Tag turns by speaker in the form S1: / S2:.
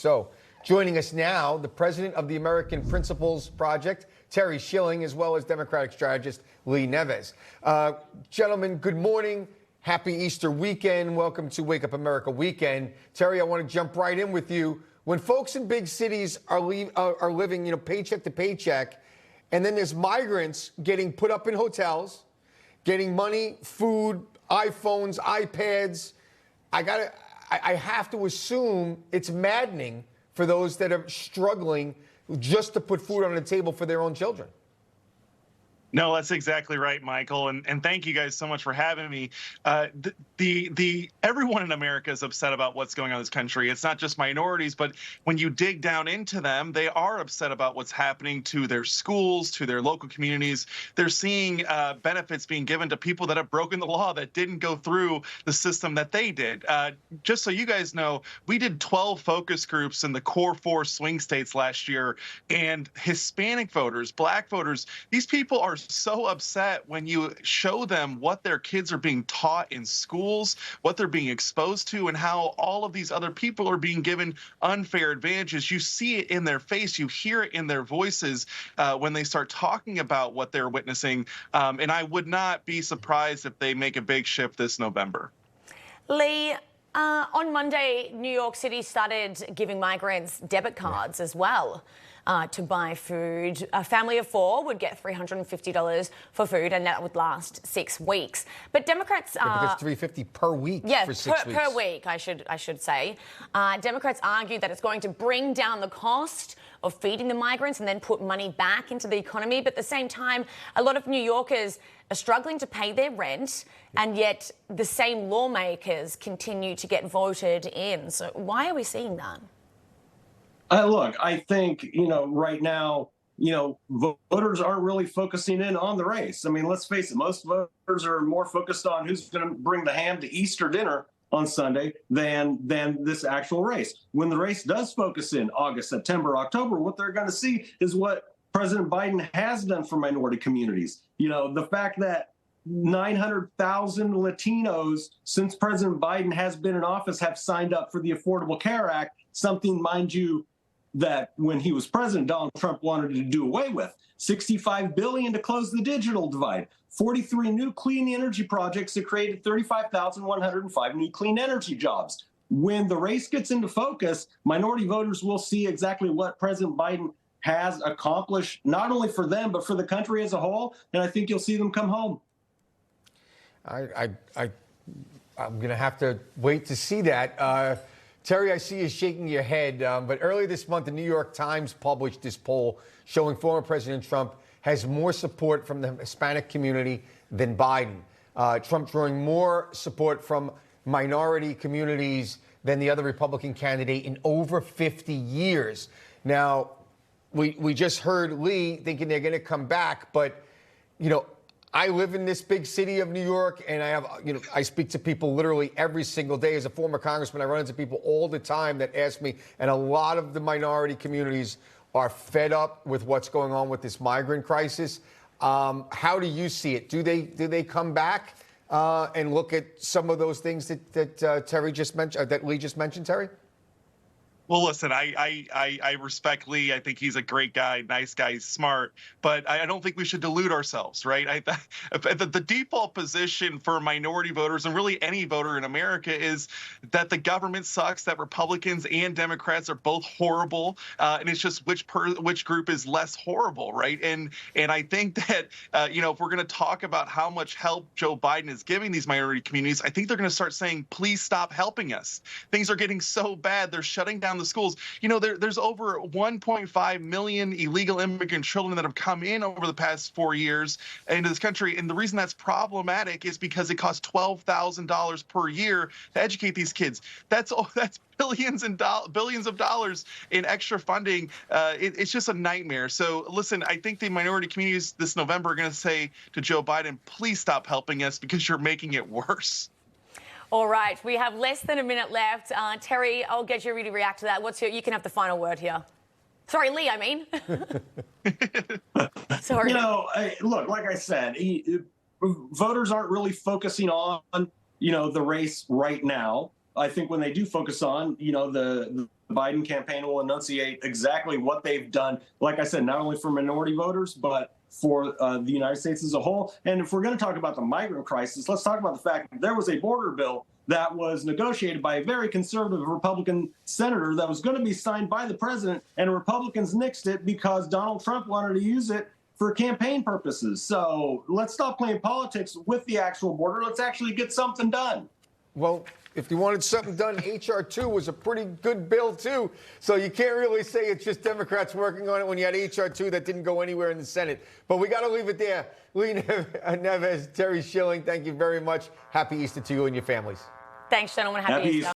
S1: So joining us now, the president of the American Principles Project, Terry Schilling, as well as Democratic strategist Lee Neves. Gentlemen, good morning. Happy Easter weekend. Welcome to Wake Up America Weekend. Terry, I want to jump right in with you. When folks in big cities are living, paycheck to paycheck, and then there's migrants getting put up in hotels, getting money, food, iPhones, iPads, I have to assume it's maddening for those that are struggling just to put food on the table for their own children.
S2: No, that's exactly right, Michael, and thank you guys so much for having me. Everyone in America is upset about what's going on in this country. It's not just minorities, but when you dig down into them, they are upset about what's happening to their schools, to their local communities. They're seeing benefits being given to people that have broken the law, that didn't go through the system that they did. Just so you guys know, we did 12 focus groups in the core 4 swing states last year, and Hispanic voters, Black voters, these people are so upset when you show them what their kids are being taught in schools, what they're being exposed to, and how all of these other people are being given unfair advantages. You see it in their face, you hear it in their voices when they start talking about what they're witnessing. And I would not be surprised if they make a big shift this November.
S3: Lee, on Monday, New York City started giving migrants debit cards as well. To buy food. A family of 4 would get $350 for food, and that would last 6 weeks. But Democrats
S1: it's $350 per week for 6 weeks.
S3: Per week, I should say. Democrats argue that it's going to bring down the cost of feeding the migrants and then put money back into the economy. But at the same time, a lot of New Yorkers are struggling to pay their rent, and yet the same lawmakers continue to get voted in. So why are we seeing that?
S4: Look, I think, right now, voters aren't really focusing in on the race. I mean, let's face it, most voters are more focused on who's going to bring the ham to Easter dinner on Sunday than this actual race. When the race does focus in August, September, October, what they're going to see is what President Biden has done for minority communities. The fact that 900,000 Latinos since President Biden has been in office have signed up for the Affordable Care Act, something, mind you, that when he was president, Donald Trump wanted to do away with. $65 billion to close the digital divide. 43 new clean energy projects that created 35,105 new clean energy jobs. When the race gets into focus, minority voters will see exactly what President Biden has accomplished, not only for them, but for the country as a whole. And I think you'll see them come home.
S1: I'm going to have to wait to see that. Terry, I see you shaking your head, but earlier this month, the New York Times published this poll showing former President Trump has more support from the Hispanic community than Biden. Trump drawing more support from minority communities than the other Republican candidate in over 50 years. Now, we just heard Lee thinking they're going to come back, but, I live in this big city of New York, and I speak to people literally every single day. As a former congressman, I run into people all the time that ask me, and a lot of the minority communities are fed up with what's going on with this migrant crisis. How do you see it? Do they come back and look at some of those things that Terry just mentioned, that Lee just mentioned, Terry?
S2: Well, listen, I respect Lee. I think he's a great guy, nice guy, he's smart. But I don't think we should delude ourselves, right? The default position for minority voters and really any voter in America is that the government sucks, that Republicans and Democrats are both horrible, and it's just which group is less horrible, right? And I think that if we're going to talk about how much help Joe Biden is giving these minority communities, I think they're going to start saying, please stop helping us. Things are getting so bad. They're shutting down the schools. There's over 1.5 million illegal immigrant children that have come in over the past 4 years into this country. And the reason that's problematic is because it costs $12,000 per year to educate these kids. That's billions of dollars in extra funding. It's just a nightmare. So listen, I think the minority communities this November are going to say to Joe Biden, please stop helping us because you're making it worse.
S3: All right, we have less than a minute left. Terry, I'll get you to react to that. you can have the final word here. Sorry, Lee, I mean. Sorry.
S4: Look, like I said, voters aren't really focusing on, the race right now. I think when they do focus on, the Biden campaign will enunciate exactly what they've done, like I said, not only for minority voters, but for the United States as a whole. And if we're going to talk about the migrant crisis, let's talk about the fact that there was a border bill that was negotiated by a very conservative Republican senator that was going to be signed by the president, and Republicans nixed it because Donald Trump wanted to use it for campaign purposes. So let's stop playing politics with the actual border. Let's actually get something done.
S1: Well, if you wanted something done, H.R. 2 was a pretty good bill, too. So you can't really say it's just Democrats working on it when you had H.R. 2 that didn't go anywhere in the Senate. But we got to leave it there. Lee Neves, Terry Schilling, thank you very much. Happy Easter to you and your families.
S3: Thanks, gentlemen. Happy Easter.